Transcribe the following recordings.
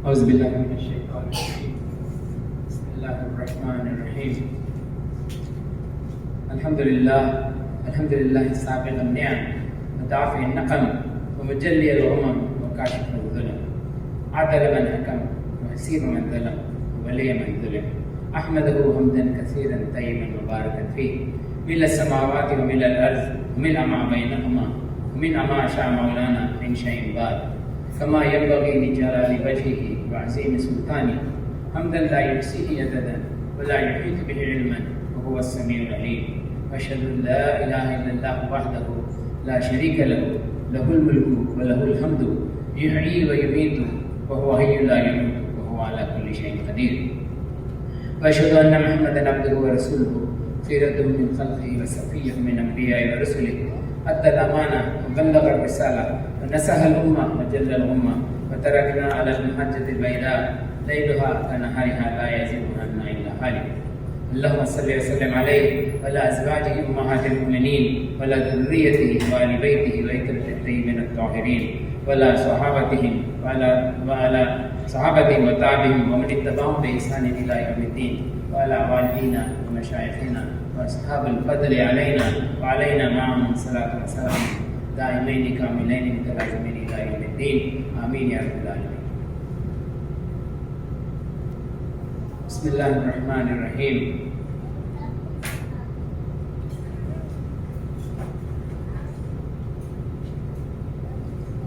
أعوذ بالله من الشيطان الرجيم. بسم الله الرحمن الرحيم. الحمد لله السابق النعم ودافع النقم ومجلي الغمم وكاشف الظلم، عدل من حكم وحسيب من ظلم وولي من ظلم. أحمده حمدا كثيرا طيبا مباركا فيه، ملء السماوات وملء الأرض وملء ما بينهما ومن ما شاء مولانا من شيء بعد، كما ينبغي لجلال وجهه وعظيم سلطانه، حمدا لا يحصيه عددا ولا يحيط به علما وهو السميع العليم. واشهد ان لا اله الا الله وحده لا شريك له، له الملك وله الحمد، يحيي ويميت وهو حي لا يموت وهو على كل شيء قدير. واشهد ان محمدا عبده ورسوله، خيرته من خلقه وصفيه من انبيائه ورسله، ادى الامانه وبلغ الرساله ونصح الامه وجل الامه، وتركنا على المحجه البيضاء ليلها كنهارها لا يزيغ عنها الا هالك. اللهم صل وسلم عليه وعلى ازواجه امهات المؤمنين وعلى ذريته وآل بيته وعترة الطيبين الطاهرين وعلى صحابتهم وتابعهم ومن اتبعهم باحسان الى يوم الدين، وعلى والدينا ومشايخنا واصحاب الفضل علينا وعلينا معهم صلاه وسلام دائمين كاملين متلازمين الى يوم الدين، امين يا رب العالمين. بسم الله الرحمن الرحيم.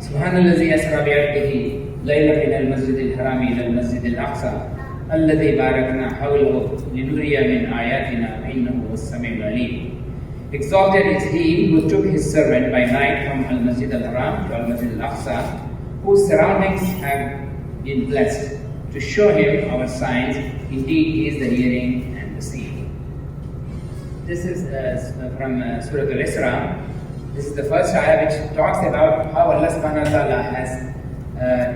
سبحان الذي أسرى بعبده ليلا من المسجد الحرام إلى المسجد الأقصى الذي باركنا حوله لنري من آياتنا إنه هو السميع العليم. Exalted is he who took his servant by night from Al-Masjid al-Haram to Al-Masjid al-Aqsa, whose surroundings have been blessed, to show him our signs. Indeed, he is the hearing and the seeing. This is from Surah Al-Isra. This is the first ayah which talks about how Allah subhanahu wa ta'ala has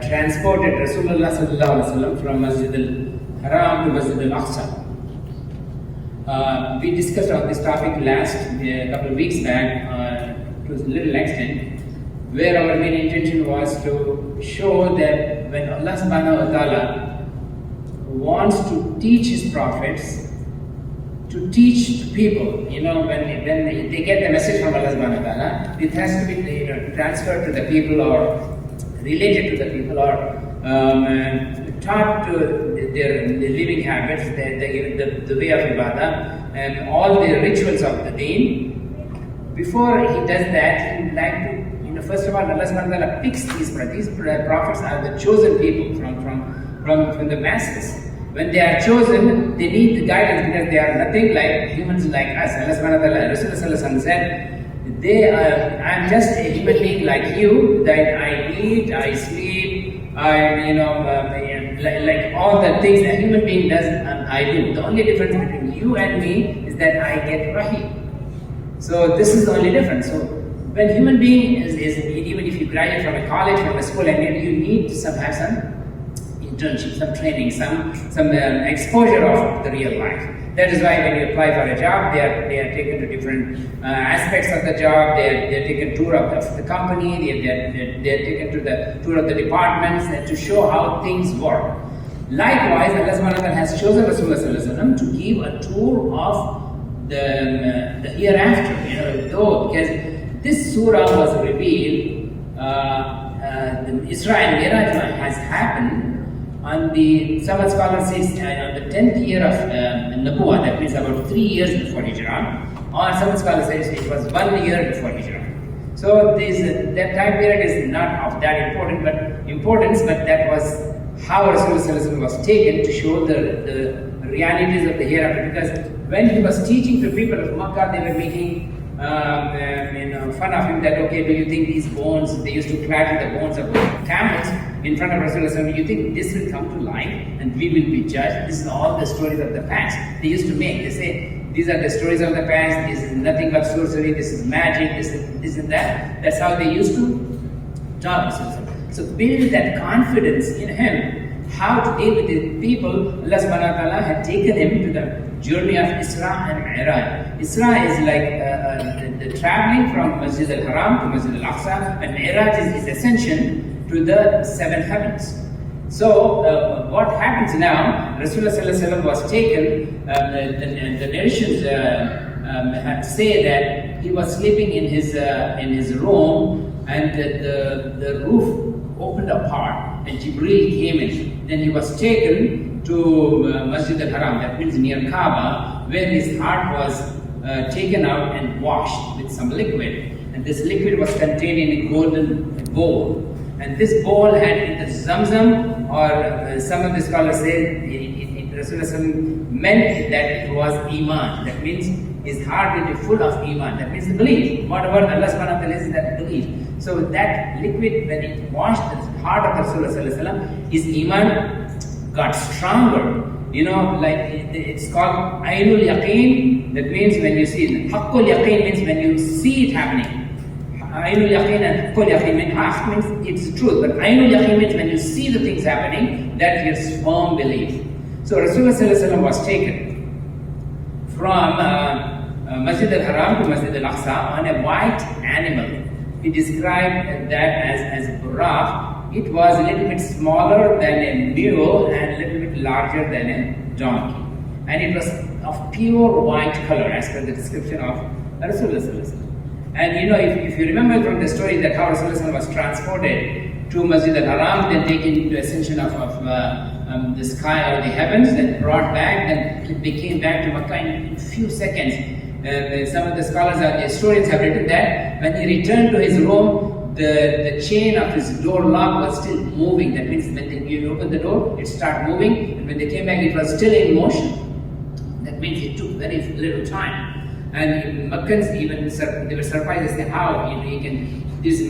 transported Rasulullah sallallahu alaihi wasallam from Masjid al-Haram to Masjid al-Aqsa. We discussed on this topic last couple of weeks back to a little extent, where our main intention was to show that when Allah subhanahu wa ta'ala wants to teach his prophets, to teach people, when they get the message from Allah subhanahu wa ta'ala, it has to be transferred to the people or related to the people or taught to their living habits, the way of ibadah and all the rituals of the deen. Before he does that, he would like to, first of all, Allah subhanahu wa ta'ala picks these prophets are the chosen people from the masses. When they are chosen, they need the guidance because they are nothing like humans like us. Allah subhanahu wa ta'ala, Rasulullah said, I am just a human being like you, that I eat, I sleep, like all the things a human being does, and I do. The only difference between you and me is that I get wahi. So this is the only difference. So when human being is even if you graduate from a college, from a school, and you need to have some internship, some training, some exposure of the real life. That is why when you apply for a job, they are taken to different aspects of the job. They are taken tour of the company. They are taken to the tour of the departments to show how things work. Likewise, Allah subhanahu wa ta'ala has chosen Rasulullah sallallahu alaihi wasallam to give a tour of the hereafter. Because this surah was revealed, the Isra and Miraj has happened on some scholars say on the 10th year of Nabuwah, that means about 3 years before Hijrah, or some scholars say it was 1 year before Hijrah. So that time period is not of that importance, but that was how Rasulullah was taken to show the realities of the hereafter. Because when he was teaching the people of Makkah, they were making fun of him that, okay, do you think these bones, they used to clatter the bones of camels in front of Rasulullah, do you think this will come to life and we will be judged? This is all the stories of the past. They used to make, they say, these are the stories of the past, this is nothing but sorcery, this is magic, this and that. That's how they used to talk to Rasulullah. So build that confidence in him, how to deal with the people. Allah subhanahu wa ta'ala had taken him to the journey of Isra and Mi'raj. Isra is like the traveling from Masjid al-Haram to Masjid al-Aqsa, and Mi'raj is ascension to the seven heavens. So what happens now? Rasulullah Sallallahu Alaihi Wasallam was taken. The narrations say that he was sleeping in his room, and the roof opened apart, and Jibreel came in. Then he was taken to Masjid al-Haram, that means near Kaaba, where his heart was taken out and washed with some liquid. And this liquid was contained in a golden bowl. And this bowl had either Zamzam, or some of the scholars say Rasulullah meant that it was Iman. That means his heart will be full of Iman. That means the belief. Whatever Allah subhanahu wa ta'ala is, that belief. So that liquid, when it washed the heart of Rasulullah, his Iman got stronger. You know, like it's called Ainul Yaqeen. That means when you see it. Haqqul Yaqeen means when you see it happening. Ainul Yaqeen and Haqqul Yaqeen means it's truth. But Ainul Yaqeen means when you see the things happening, that is firm belief. So Rasulullah was taken from Masjid al-Haram to Masjid al-Aqsa on a white animal. He described that as a buraq. It was a little bit smaller than a mule and a little bit larger than a donkey. And it was of pure white color as per the description of Rasulullah. And you know, if you remember from the story that how Rasulullah was transported to Masjid al-Haram, then taken into ascension of the sky or the heavens, then brought back, then they came back to Makkah in a few seconds. Some of the scholars or the historians have written that when he returned to his room, the chain of his door lock was still moving. That means when you open the door, it started moving, and when they came back, it was still in motion. That means it took very little time. And Makkans even they were surprised as to how he can this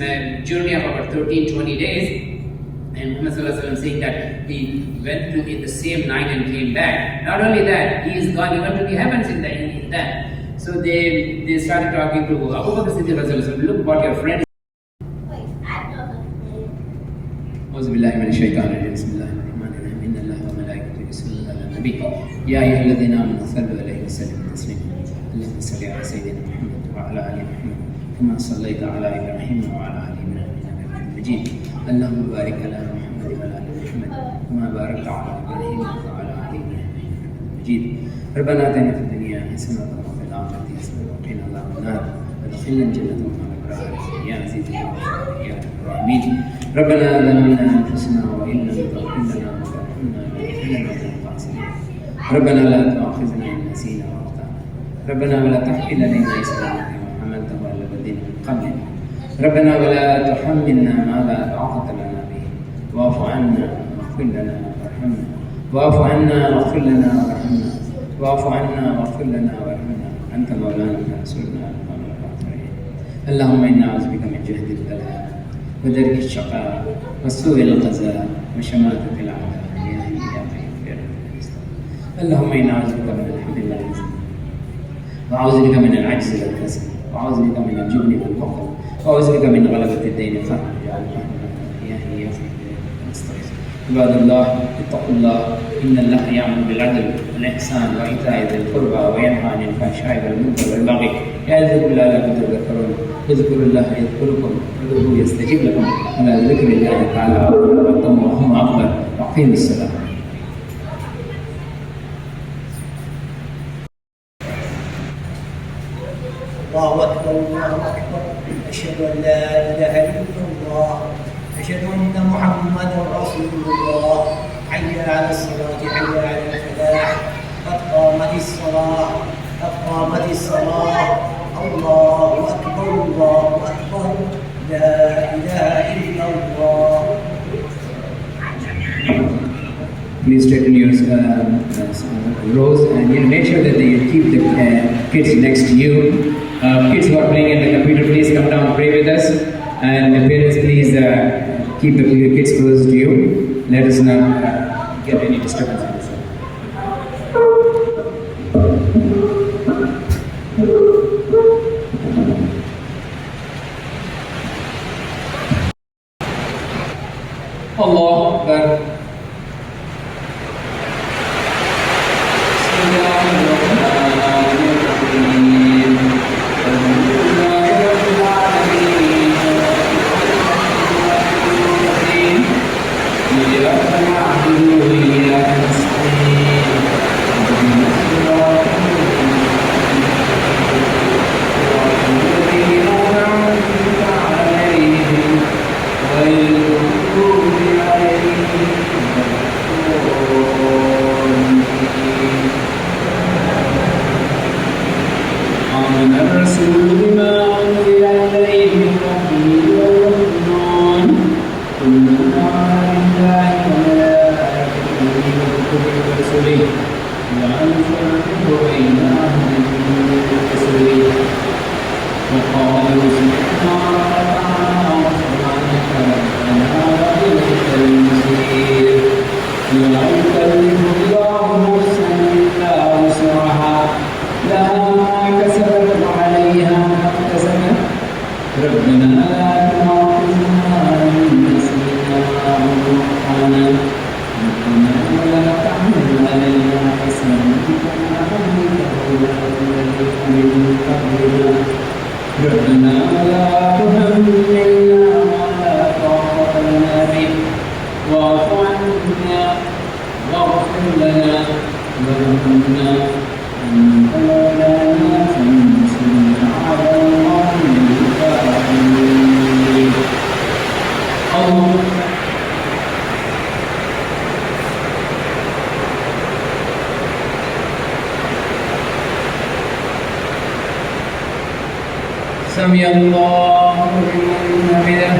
journey of about 13-20 days. And Muhammad Sallallahu Alaihi Wasallam saying that he went to in the same night and came back. Not only that, he is gone even to the heavens in that. So they started talking to Abu Bakr Siddiq Radhiyallahu anhu. Look what your friend. أعوذ بالله من الشيطان الرجيم بسم الله الرحمن الرحيم إن الله وملائكته يصلون على النبي يا أيها الذين آمنوا صلوا عليه وسلموا تسليما اللهم صل على سيدنا محمد وعلى آل محمد كما صليت على إبراهيم وعلى آل إبراهيم إنك حميد مجيد اللهم بارك على محمد وعلى آل محمد كما باركت على إبراهيم وعلى آل إبراهيم إنك حميد مجيد ربنا آتنا في الدنيا حسنة وفي الآخرة حسنة وقنا عذاب النار وادخلنا الجنة مع الأبرار يا عزيز يا غفور يا رب العالمين ربنا ظلمنا أنفسنا وإن لم تغفر لنا وترحمنا لنكونن من الخاسرين ربنا لا تؤاخذنا إن نسينا وأخطأنا ربنا ولا تحمل علينا إصرا كما حملته على الذين من قبلنا ربنا ولا تحملنا ما لا طاقة لنا به واعف عنا واغفر لنا وارحمنا واعف عنا واغفر لنا وارحمنا واعف عنا واغفر لنا وارحمنا أنت مولانا فانصرنا على القوم الكافرين اللهم إنا نعوذ بك من جهد البلاء ودرك الشقاء وسوء القضاء وشماتة الأعداء يا حي يا قيوم يا رب اللهم إنا نعوذ بك من الحمد والعجز وأعوذ بك من العجز والكسل وأعوذ بك من الجبن والبخل وأعوذ بك من غلبة الدين فاجعل يا حي يا قيوم نستغيث عباد الله اتقوا الله إن الله يأمر بالعدل والإحسان وإيتاء ذي القربى وينهى عن الفحشاء والمنكر والبغي يعظكم لعلكم تذكرون اذكروا الله يذكركم وادعوه يستجيب لكم على ذكر الله تعالى وهم أكبر وأقيموا الصلاة. الله أكبر الله أكبر أشهد أن لا إله إلا الله أشهد أن محمدا رسول الله حي على الصلاة حي على الفلاح قد قامت الصلاة قد قامت الصلاة الله أكبر الله أكبر لا إله إلا الله. Please straighten your rows and make sure that you keep the kids next to you. Kids who are playing in the computer, please come down and pray with us. And the parents, please keep the kids close to you. Let us not get any disturbance in this. Allah Akbar. إياك نعبد وإياك نستعين اهدنا الصراط الذين أنعمت عليهم غير المغضوب عليهم ولا الضالين. آمن الرسول بما أنزل إليه من ربه والمؤمنون كلنا لله وملائكته وكتبه ورسله لا نفرق بين أحد من رسله وقالوا سبحانك غفرانك ربنا وإليك المصير. لا يكلف الله نفسا إلا وسعها لها ما كسبت وعليها ما اكتسبت ربنا لا تؤاخذنا إن نسينا أو أخطأنا ربنا ولا تحمل علينا إصرا كما حملته على الذين من قبلنا ربنا ولا تحملنا ما لا طاقة لنا به واعف عنا واغفر لنا وارحمنا أنت مولانا فانصرنا على القوم الكافرين. سمع الله لمن حمده.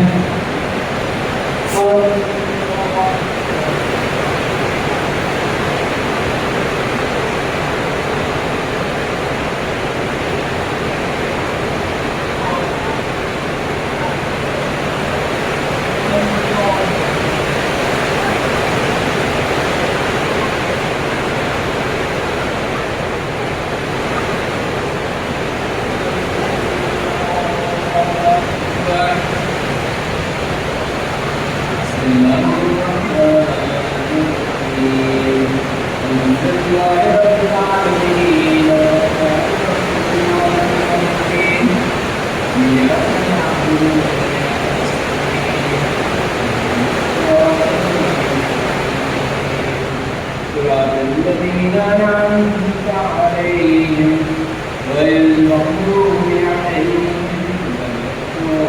الذين أنعمت عليهم غير المغضوب عليهم ولا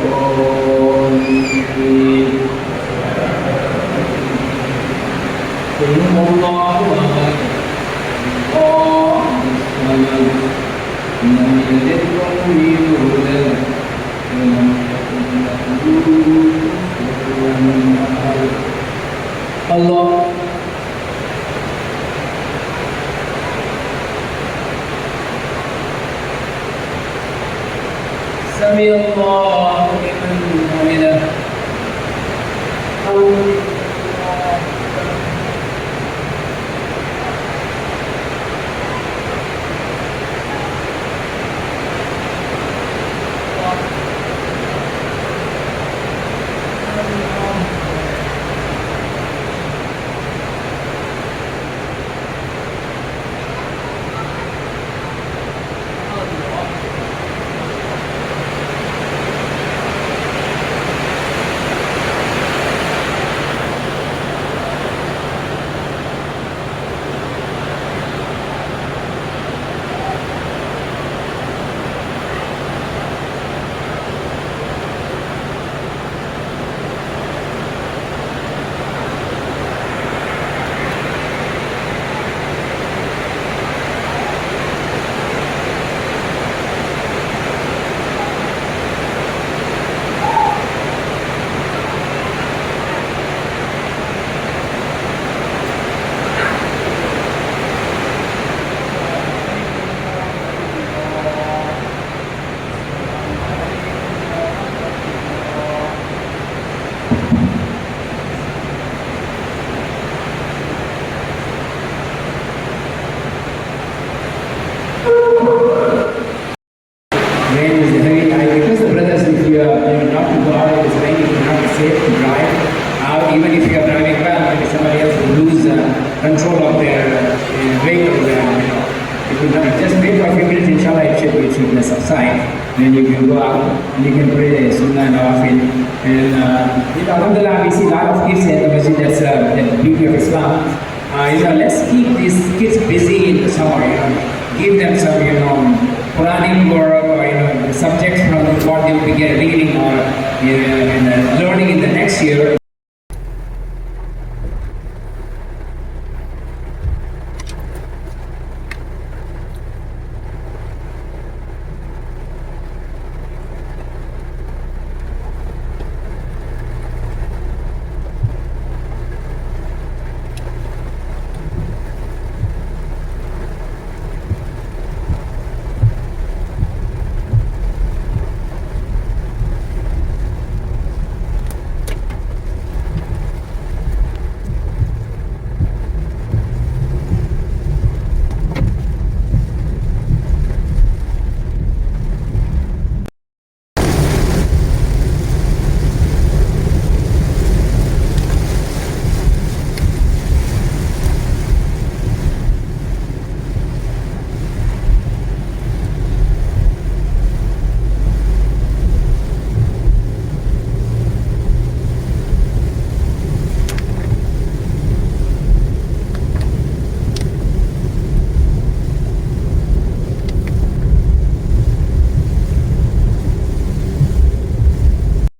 الضالين. قل هو الله أحد الله الصمد لم يلد ولم يولد ولم يكن له كفوا أحد. الله سمع الله لمن حمده. control of their vehicles and if you just wait for a few minutes, inshallah it should subside. Then you can go out and you can pray Sunnah Nawafil. And Alhamdulillah, we see a lot of kids in the Masjid. That's the beauty of Islam. Let's keep these kids busy in the summer. Give them some, Quranic work or the subjects from what they will be reading or